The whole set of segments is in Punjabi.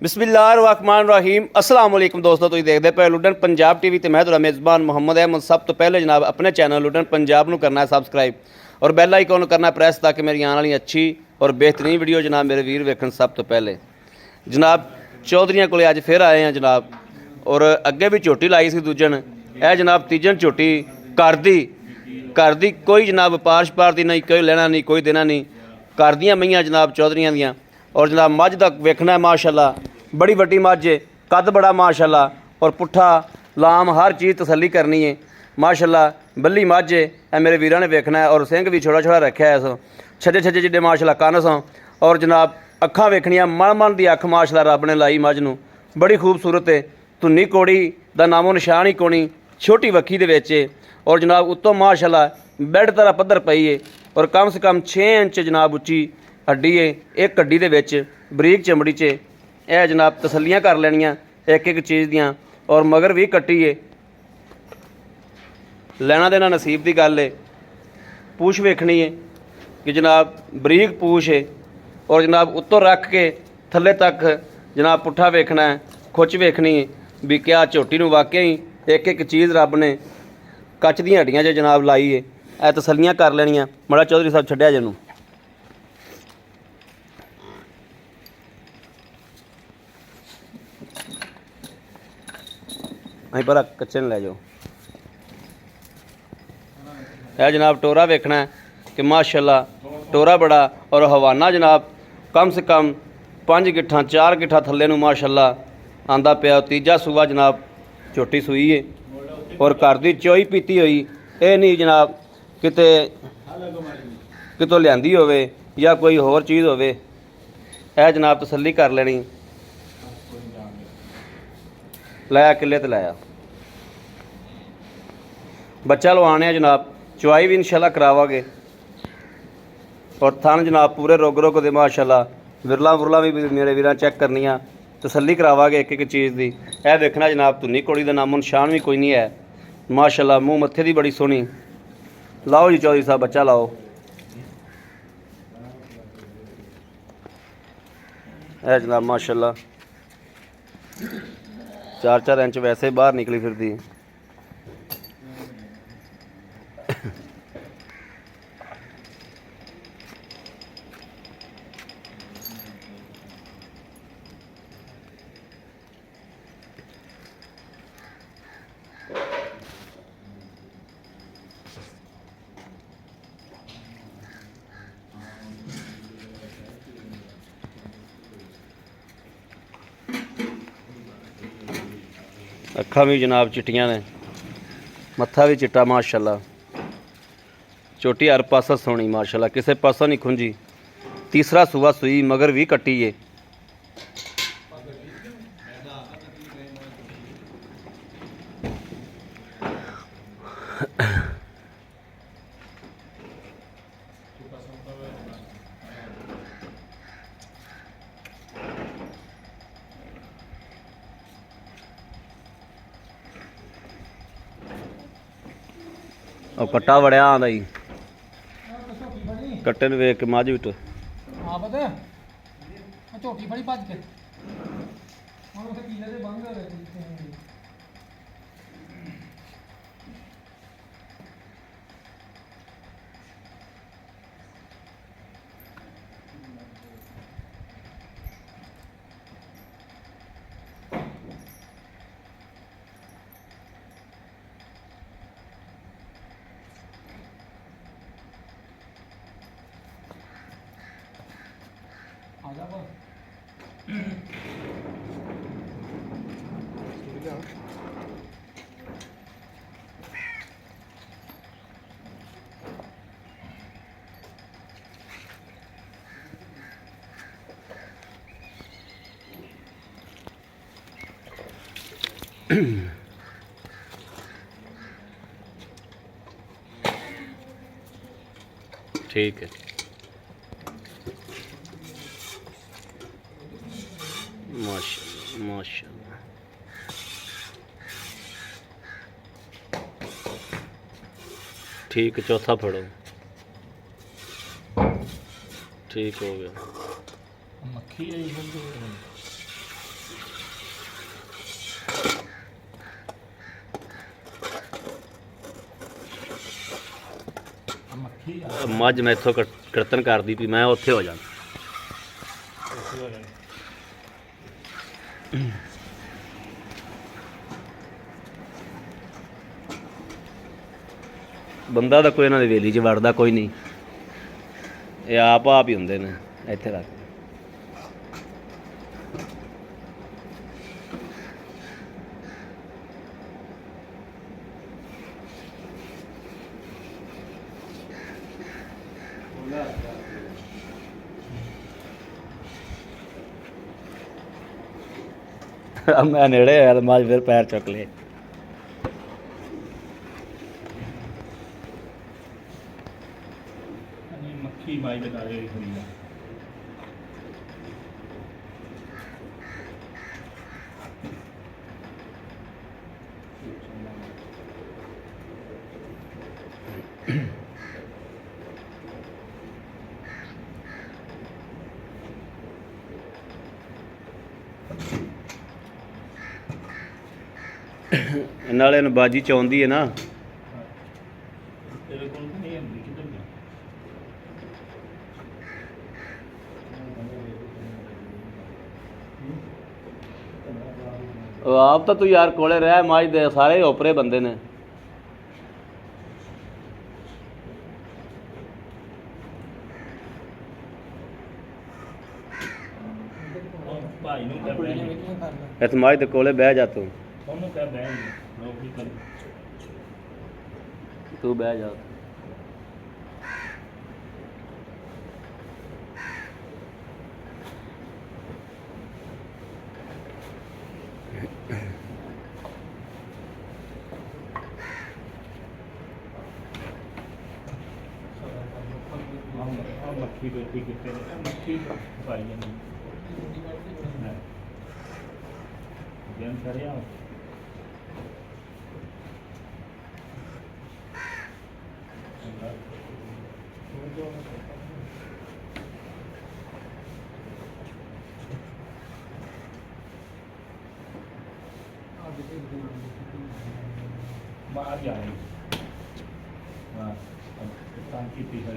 बिस्मिल्लाहिर्रहमानिर्रहीम अस्सलाम वालेकुम दोस्तों, तुसीं देखदे पे लुडन पंजाब टीवी ते मैं तुहाडा मेज़बान मुहम्मद अहमद। सब तो पहले जनाब अपने चैनल लुडन पंजाब नूं करना है सबसक्राइब और बैल आइकन करना है प्रेस ताकि मेरी आने वाली अच्छी और बेहतरीन वीडियो जनाब मेरे वीर वेखन। सब तो पहले जनाब चौधरियां कोले अज फिर आए हैं जनाब, और अगे भी झोटी लाई सी दूजन, यह जनाब तीजन झोटी घर दी कोई जनाब व्यापार शपार दी नहीं, कोई लेना नहीं कोई देना नहीं, घर दियां मईयां जनाब चौधरियां दियां। और जनाब मझ दा वेखना है माशाल्लाह, बड़ी वड्डी मझ है, कद बड़ा माशाल्लाह, और पुट्ठा लाम हर चीज़ तसल्ली करनी है माशाल्लाह। बल्ली मझ है, यह मेरे वीरां ने वेखना है। और सिंह भी छोटा छोटा रखा है, छजे छजे जिड्डे माशाल्लाह कन्न सों। और जनाब अखां वेखनियां मन दी अख माशाल्लाह रब ने लाई मझ नूं, बड़ी खूबसूरत है। धुन्नी कोड़ी दा नामो निशान ही कोनी, छोटी वक्खी दे विच है। और जनाब उत्तों माशाल्लाह बैड तरह पद्धर पई है, और कम से कम 6 इंच जनाब उच्ची हड्डी है एक हड्डी दे विच, बरीक चमड़ी च। यह जनाब तसल्लियां कर लैनियां एक एक चीज़ दियां। और मगर भी कट्टी है, लेना देना नसीब की गल है। पूछ वेखनी है कि जनाब बरीक पूछ है, और जनाब उत्तों रख के थल्ले तक जनाब पुट्ठा वेखना है, खुच वेखनी है भी क्या झोटी नूं वाकई एक एक चीज़ रब ने कच दी हड्डियां च जनाब लाई है। यह तसल्लियां कर लैनियां। बड़ा चौधरी साहब छड्डिया जिन्नू अं पर कच्चे न लै जाओ। यह जनाब टोरा वेखना है कि माशाल्लाह टोरा बड़ा, और हवाना जनाब कम से कम 5 गिट्ठां 4 गिट्ठां थल्ले नूं माशाल्लाह आंदा पिया। तीजा सूआ जनाब झोटी सूई है, और घर दी चोई पीती हुई, ये नहीं जनाब किते कितों लियांदी होवे या कोई होर चीज़ होवे। यह जनाब तसल्ली कर लेनी। लाया किले ते लाया बच्चा लवाने जनाब, चुवाई भी इंशाल्लाह करावांगे। और थन जनाब पूरे रोग रोग दे माशाल्लाह, विरला वुरला भी मेरे वीरां चेक करनियां, तसल्ली करावांगे एक एक चीज़ दी। यह देखना जनाब धुन्नी कोड़ी का नामो निशान भी कोई नहीं है माशाल्लाह। मूँह मत्थे दी बड़ी सोहनी। लाओ जी चौधरी साहब बच्चा लाओ। है जनाब माशाल्लाह 4-4 इंच वैसे बाहर निकली फिरदी। अखा भी जनाब चिट्टियां ने, मत्था भी चिट्टा माशाल्लाह। चोटी हर पासा सोनी माशाल्लाह, किसी पासा नहीं खुंजी। तीसरा सूआ सूई, मगर भी कट्टी है। और कट्टा बड़िया आंदा ही, कट्टे नूं वेख के मझ विट झोटी बड़ी भज के ਹੁਣ ਉਹ ਕੀਲੇ ਦੇ ਬੰਦ ਹੋ ਰਹੇ ਸੀ। ਆ ਜਾ ਬਾ ठीक है माशाल्लाह माशाल्लाह। ठीक है, चौथा फड़ो। ठीक हो गया। मक्खी आई ਮੱਝ ਮੈਥੋਂ ਕੀਰਤਨ ਕਰਦੀ ਵੀ ਮੈਂ ਉੱਥੇ ਹੋ ਜਾਣਾ। ਬੰਦਾ ਤਾਂ ਕੋਈ ਇਹਨਾਂ ਦੀ ਵੇਲੀ 'ਚ ਵੜਦਾ ਕੋਈ ਨਹੀਂ, ਇਹ ਆਪ ਹੀ ਹੁੰਦੇ ਨੇ। ਇੱਥੇ ਰੱਖ ਮੈਂ ਨੇੜੇ ਆਇਆ ਤਾਂ ਮਾਝ ਫਿਰ ਪੈਰ ਚੁੱਕ ਲਏ। ਮੱਖੀ ਮਾਈ ਬਤਾ ਰਹੀ ਹੁੰਦੀ ਹੈ। ਨਾਲੇ ਨੂੰ ਬਾਜੀ ਚ ਆਉਂਦੀ ਹੈ ਨਾ। ਤੇਰੇ ਕੋਲ ਨਹੀਂ ਹੁੰਦੀ ਕਿੱਧਰ ਗਿਆ? ਉਹ ਆਪ ਤਾਂ ਤੂੰ ਯਾਰ ਕੋਲੇ ਰਹਿ, ਮਾਝ ਦੇ ਸਾਰੇ ਓਪਰੇ ਬੰਦੇ ਨੇ। ਭਾਈ ਨੂੰ ਕਹਿ ਬਹਿ ਇੱਥੇ ਮਾਝ ਦੇ ਕੋਲੇ ਬਹਿ ਜਾ ਤੂੰ। ਉਹਨੂੰ ਕਹਿ ਬਹਿ ਨੌਕਰੀ ਕਰ। ਤੂੰ ਬਹਿ ਜਾ। ਮੱਖੀ ਬੈਠੀ ਕਿੱਥੇ ਮੱਖੀ ਪਾਈ ਜਾਂਦੀ ਜਨ ਕਰਿਆ। ਬਾਹਰ ਜਾਏ ਵਾਹ ਤਾਂ ਕੀਤੀ ਹੈ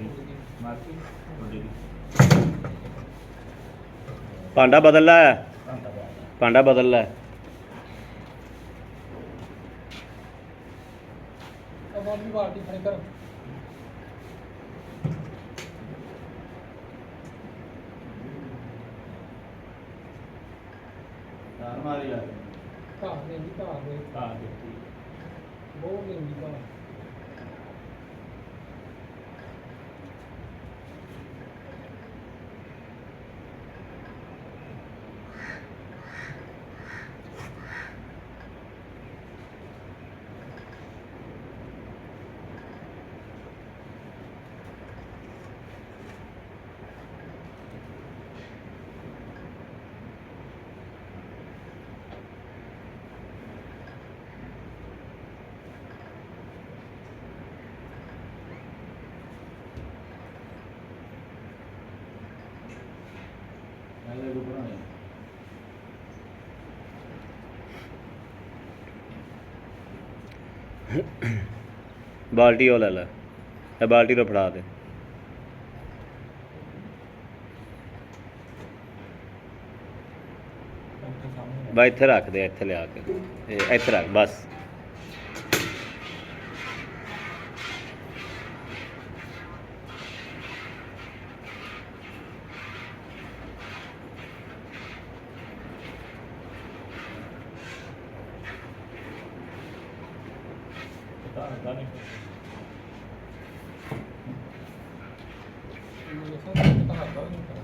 ਮਾਰਕੀ ਬੜੀ ਭਾਂਡਾ ਬਦਲ ਲੈ, ਘੰਟਾ ਬਾਅਦ ਭਾਂਡਾ ਬਦਲ ਲੈ। अब और भी बाल्टी खड़े कर। ਮਾਰੀ ਆ ਘਾਹ ਦੇਂਗੀ ਘਾਹ ਦੇ ਆ ਦਿੱਤੀ ਬਹੁਤ ਦੇਂਗੀ ਘਾਹ। ਬਾਲਟੀ ਉਹ ਲੈ ਲੈ, ਇਹ ਬਾਲਟੀ ਨੂੰ ਫੜਾ ਦੇ। ਬਾ ਇੱਥੇ ਰੱਖ ਦੇ, ਇੱਥੇ ਲਿਆ ਕੇ ਇਹ ਇੱਥੇ ਰੱਖ ਬਸ। ਪਤਾ ਨਹੀਂ ये सब तो हाथ का नहीं करा।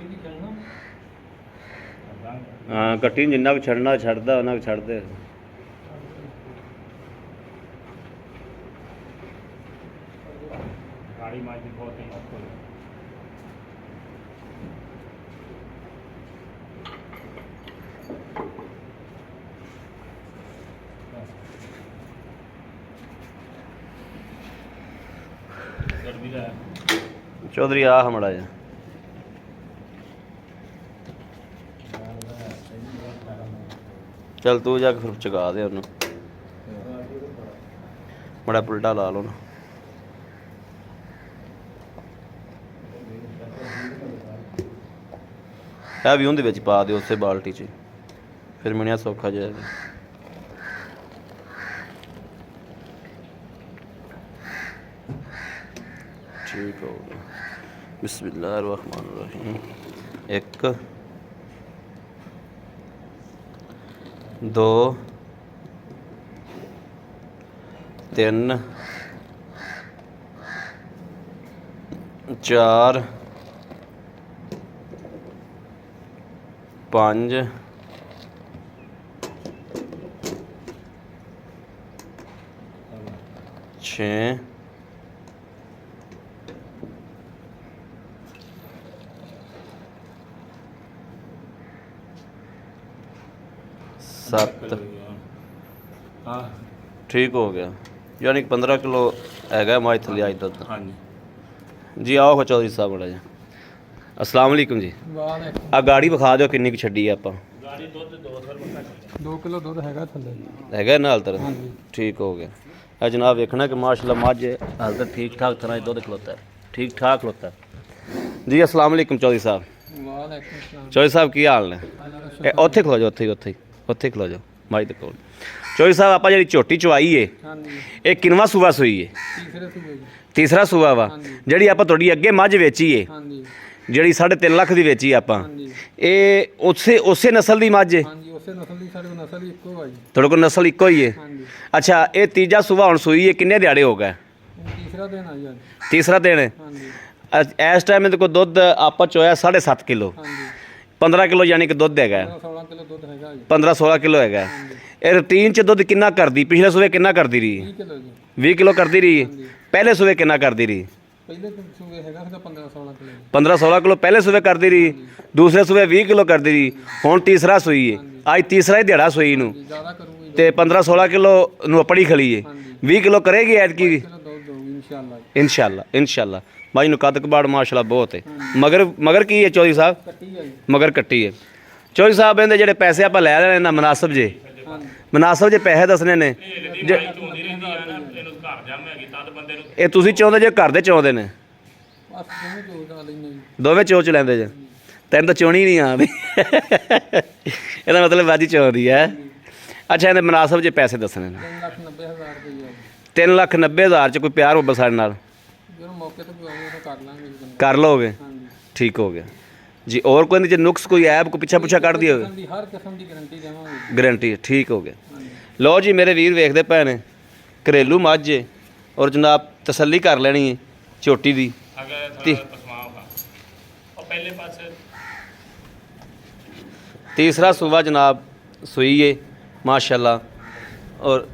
ਕੱਟੀ ਦੀ ਚੱਲਣਾ ਹਾਂ ਕੱਟੀ ਨੂੰ ਜਿੰਨਾ ਕੁ ਛੱਡਣਾ ਛੱਡਦਾ ਉਹਨਾਂ ਕੁ ਛੱਡਦੇ। गाड़ी मार भी बहुत है आपको। गर्मी का है ਚੌਧਰੀ ਆ ਹਮੜਾ ਜਾ ਚੱਲ ਤੂੰ ਜਾ ਕੇ ਫਿਰ ਚਗਾ ਦੇ ਉਹਨੂੰ ਬੜਾ ਪੁਲਟਾ ਲਾ ਲਓ ਨਾ। ਇਹ ਵੀ ਉਹਦੇ ਵਿੱਚ ਪਾ ਦਿਓ ਉਸੇ ਬਾਲਟੀ 'ਚ ਫਿਰ ਮਿਣਿਆ ਸੌਖਾ ਜਾਏਗਾ। ਠੀਕ ਹੋ ਗਿਆ। ਬਿਸਮਿਲ੍ਲਾਹਿਰ ਰਹਿਮਾਨਿਰ ਰਹੀਮ। 1 2 3 4 5 6 7 हाँ ਠੀਕ ਹੋ ਗਿਆ। ਯਾਨੀ ਕਿ 15 ਕਿਲੋ ਹੈਗਾ ਮੱਝ ਥੱਲੇ ਅੱਜ ਦੁੱਧ। हाँ जी ਜੀ ਆਓ ਹੋ ਚੌਧਰੀ ਸਾਹਿਬ ਬੜਾ ਜੀ। ਅਸਲਾਮ ਵਾਲੇਕੁਮ ਜੀ। ਵਾਹ ਆ ਗਾੜੀ ਵਿਖਾ ਦਿਓ ਕਿੰਨੀ ਕੁ ਛੱਡੀ ਆ ਆਪਾਂ। गाड़ी दूध 200 रुपये 2 ਕਿਲੋ ਦੁੱਧ ਹੈਗਾ ਥੱਲੇ ਹੈਗਾ ਨਾਲ ਤਰ ਹਾਂਜੀ ਠੀਕ ਹੋ ਗਿਆ। ਇਹ ਜਨਾਬ ਵੇਖਣਾ ਕਿ ਮਾਸ਼ਾਅੱਲਾ ਮੱਝ ਹਾਲ ਤੱਕ ਠੀਕ ਠਾਕ ਤਰ੍ਹਾਂ ਹੀ ਦੁੱਧ ਖਲੋਤਾ ਹੈ, ਠੀਕ ਠਾਕ ਖਲੋਤਾ ਹੈ। ਜੀ ਅਸਲਾਮ ਵਾਲੇਕੁਮ ਚੌਧਰੀ ਸਾਹਿਬ। ਵਾਲੇਕੁਮ ਸਲਾਮ ਚੌਧਰੀ ਸਾਹਿਬ ਕੀ ਹਾਲ ਨੇ? ਇਹ ਉੱਥੇ ਖਲੋ ਜਾਓ, ਉੱਥੇ ਖਲੋ ਜਾਓ ਮੱਝ ਦੇ ਕੋਲ। ਚੌਧਰੀ ਸਾਹਿਬ ਆਪਾਂ ਜਿਹੜੀ ਝੋਟੀ ਚਵਾਈ ਏ ਹਾਂਜੀ ਇਹ ਕਿੰਨਵਾਂ ਸੂਆ ਸੂਈ ਏ? ਤੀਸਰੇ ਸੂਬੇ ਜੀ ਤੀਸਰਾ ਸੂਆ ਵਾ। ਹਾਂਜੀ। ਜਿਹੜੀ ਆਪਾਂ ਤੁਹਾਡੀ ਅੱਗੇ ਮੱਝ ਵੇਚੀ ਏ ਹਾਂਜੀ ਜਿਹੜੀ 3.5 ਲੱਖ ਦੀ ਵੇਚੀ ਆਪਾਂ, ਹਾਂਜੀ ਇਹ ਉਸੇ ਨਸਲ ਦੀ ਮੱਝ ਏ? ਹਾਂਜੀ ਉਸੇ ਨਸਲ ਦੀ ਸਾਡੇ ਕੋਲ ਨਸਲ ਹੀ ਇੱਕੋ ਆ ਜੀ ਤੁਹਾਡੇ ਕੋਲ ਨਸਲ ਇੱਕੋ ਹੀ ਏ? ਹਾਂਜੀ ਅੱਛਾ ਇਹ ਤੀਜਾ ਸੂਆ ਹੁਣ ਸੂਈ ਏ, ਕਿੰਨੇ ਦਿਹਾੜੇ ਹੋ ਗਏ? ਇਹ ਤੀਸਰਾ ਦਿਨ ਆ ਜੀ ਅੱਜ। ਤੀਸਰਾ ਦਿਨ ਹੈ। ਹਾਂਜੀ ਇਸ ਟਾਈਮ ਇਹਦੇ ਕੋਲ ਦੁੱਧ ਆਪਾਂ ਚੋਇਆ 7.5 ਕਿਲੋ, ਹਾਂਜੀ 15 ਕਿਲੋ ਯਾਨੀ ਕਿ ਦੁੱਧ ਹੈਗਾ। 16 ਕਿਲੋ ਦੁੱਧ ਹੈਗਾ ਜੀ 15-16 ਕਿਲੋ ਹੈਗਾ। ਹਾਂਜੀ ਇਹ ਰੂਟੀਨ ਚ ਦੁੱਧ ਕਿੰਨਾ ਕਰਦੀ? ਪਿਛਲੇ ਸੂਏ ਕਿੰਨਾ ਕਰਦੀ ਰਹੀ? 20 ਕਿਲੋ ਜੀ 20 ਕਿਲੋ ਕਰਦੀ ਰਹੀ। ਹਾਂਜੀ ਪਹਿਲੇ ਸੂਏ ਕਿੰਨਾ ਕਰਦੀ ਰਹੀ? ਪਹਿਲੇ ਸੂਬੇ ਹੈਗਾ ਸੀਗਾ 15-16 ਕਿਲੋ ਜੀ 15-16 ਕਿਲੋ ਪਹਿਲੇ ਸੂਏ ਕਰਦੀ ਰਹੀ। ਦੂਸਰੇ ਸੂਏ 20 ਕਿਲੋ ਕਰਦੀ ਰਹੀ। ਹੁਣ ਤੀਸਰਾ ਸੂਈ ਹੈ। ਅੱਜ ਤੀਸਰਾ ਹੀ ਦਿਹਾੜਾ ਸੂਈ ਨੂੰ ਜੀ ਜ਼ਿਆਦਾ ਕਰੂਗੀ ਜੀ ਤੇ 15-16 ਕਿਲੋ ਨੂੰ ਆਪਣੀ ਖਲੀ ਹੈ। ਹਾਂਜੀ 20 ਕਿਲੋ ਕਰੇਗੀ ਐਤਕੀ ਵੀ ਕਿਲੋ ਦੁੱਧ ਦਊਗੀ ਇਨਸ਼ਾਅੱਲਾ ਇਨਸ਼ਾਅੱਲਾ। ਬਾਈ ਨੂੰ ਕੱਦ ਕਬਾੜ ਮਾਸ਼ਾਅੱਲਾ ਬਹੁਤ ਹੈ। ਮਗਰ ਕੀ ਹੈ ਚੌਧਰੀ ਸਾਹਿਬ? ਕੱਟੀ ਆ ਜੀ ਮਗਰ ਕੱਟੀ ਹੈ। ਚੌਧਰੀ ਸਾਹਿਬ ਇਹਦੇ ਜਿਹੜੇ ਪੈਸੇ ਆਪਾਂ ਲੈ ਲੈਣੇ ਨਾ ਮੁਨਾਸਬ ਜੇ, ਹਾਂਜੀ ਮੁਨਾਸਬ ਜੇ ਪੈਸੇ ਦੱਸਣੇ ਨੇ ਜੇ ਝੋਂਦੀ ਰਹਿੰਦੀ ਆ ਨਾ ਇਹਨੂੰ ਘਰ ਜੰਮ ਹੈਗੀ ਤਦ ਬੰਦੇ ਨੂੰ ਇਹ ਤੁਸੀਂ ਚਾਹੁੰਦੇ ਜੇ ਘਰ ਦੇ ਚਾਹੁੰਦੇ ਨੇ? ਬਸ ਦੋਵੇਂ ਚੋਲ ਦਾ ਲੈਣੇ ਜੀ ਦੋਵੇਂ ਚੋਚ ਲੈਂਦੇ ਜੇ? ਤੈਨੂੰ ਤਾਂ ਚੋਣੀ ਨਹੀਂ ਆਉਂਦੀ ਇਹਦਾ ਮਤਲਬ ਅੱਜ ਚੋਂਦੀ ਹੈ। ਅੱਛਾ ਇਹਦੇ ਮੁਨਾਸਬ ਜੇ ਪੈਸੇ ਦੱਸਣੇ ਨੇ 3,90,000 ਰੁਪਏ ਜੀ 3,90,000 ਚ ਕੋਈ ਪਿਆਰ ਹੋਵੇ ਸਾਡੇ ਨਾਲ ਜਦੋਂ ਮੌਕੇ ਤੇ ਕੋਈ ਆਵੇ ਤਾਂ ਕਰ ਲਾਂਗੇ ਜੀ ਬੰਦਾ। ਕਰ ਲਓਗੇ? ਹਾਂਜੀ ਠੀਕ ਹੋ ਗਿਆ ਜੀ। ਹੋਰ ਕੋਈ ਨਹੀਂ ਜੇ ਨੁਕਸ ਕੋਈ ਐਬ ਕੋਈ ਪਿੱਛਾ ਪੁੱਛਾ ਕੱਢਦੀ ਹੋਵੇ? ਕਿਸਮ ਦੀ ਹਰ ਕਿਸਮ ਦੀ ਗਾਰੰਟੀ ਦੇਵਾਂਗੇ ਗਰੰਟੀ ਠੀਕ ਹੋ ਗਿਆ। ਹਾਂਜੀ ਲਓ ਜੀ ਮੇਰੇ ਵੀਰ ਵੇਖਦੇ ਪਏ ਨੇ ਘਰੇਲੂ ਮੱਝ ਏ ਔਰ ਜਨਾਬ ਤਸੱਲੀ ਕਰ ਲੈਣੀ ਹੈ ਝੋਟੀ ਦੀ। ਅਗਰ ਤੀ- ਥੋੜਾ ਪਸਮਾਓ ਹਾਂ ਉਹ ਪਹਿਲੇ ਪਾਸੇ ਤੀਸਰਾ ਸੂਬਾ ਜਨਾਬ ਸੂਈ ਏ ਮਾਸ਼ਾਅੱਲਾ ਔਰ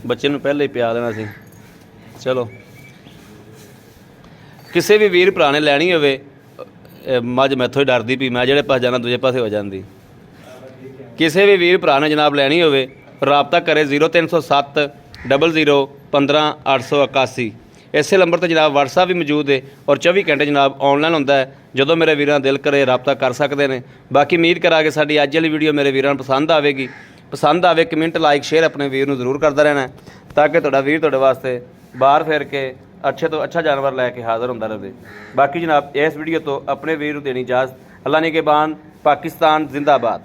ਬੱਚੇ ਨੂੰ ਪਹਿਲੇ ਹੀ ਪਿਆ ਦੇਣਾ ਸੀ। ਚਲੋ ਕਿਸੇ ਵੀ ਵੀਰ ਭਰਾ ਨੇ ਲੈਣੀ ਹੋਵੇ ਮੱਝ ਮੈਥੋਂ ਹੀ ਡਰਦੀ ਵੀ ਮੈਂ ਜਿਹੜੇ ਪਾਸੇ ਜਾਣਾ ਦੂਜੇ ਪਾਸੇ ਹੋ ਜਾਂਦੀ। ਕਿਸੇ ਵੀ ਵੀਰ ਭਰਾ ਨੇ ਜਨਾਬ ਲੈਣੀ ਹੋਵੇ ਰਾਬਤਾ ਕਰੇ 0307 00 15 881। ਇਸੇ ਨੰਬਰ ਤੇ ਜਨਾਬ WhatsApp ਵੀ ਮੌਜੂਦ ਹੈ ਔਰ 24 ਘੰਟੇ ਜਨਾਬ ਆਨਲਾਈਨ ਹੁੰਦਾ ਹੈ। ਜਦੋਂ ਮੇਰੇ ਵੀਰਾਂ ਦਿਲ ਕਰੇ ਰਾਬਤਾ ਕਰ ਸਕਦੇ ਨੇ। ਬਾਕੀ ਉਮੀਦ ਕਰਾਂਗੇ ਸਾਡੀ ਅੱਜ ਵਾਲੀ ਵੀਡੀਓ ਮੇਰੇ ਵੀਰਾਂ ਨੂੰ ਪਸੰਦ ਆਵੇਗੀ। ਪਸੰਦ ਆਵੇ ਕਮੈਂਟ ਲਾਈਕ ਸ਼ੇਅਰ ਆਪਣੇ ਵੀਰ ਨੂੰ ਜ਼ਰੂਰ ਕਰਦਾ ਰਹਿਣਾ ਤਾਂ ਕਿ ਤੁਹਾਡਾ ਵੀਰ ਤੁਹਾਡੇ ਵਾਸਤੇ ਬਾਹਰ ਫਿਰ ਕੇ ਅੱਛੇ ਤੋਂ ਅੱਛਾ ਜਾਨਵਰ ਲੈ ਕੇ ਹਾਜ਼ਰ ਹੁੰਦਾ ਰਹੇ। ਬਾਕੀ ਜਨਾਬ ਇਸ ਵੀਡੀਓ ਤੋਂ ਆਪਣੇ ਵੀਰ ਨੂੰ ਦੇਣੀ ਇਜਾਜ਼ਤ। ਅੱਲਾ ਨਿਗਹਿਬਾਨ। ਪਾਕਿਸਤਾਨ ਜ਼ਿੰਦਾਬਾਦ।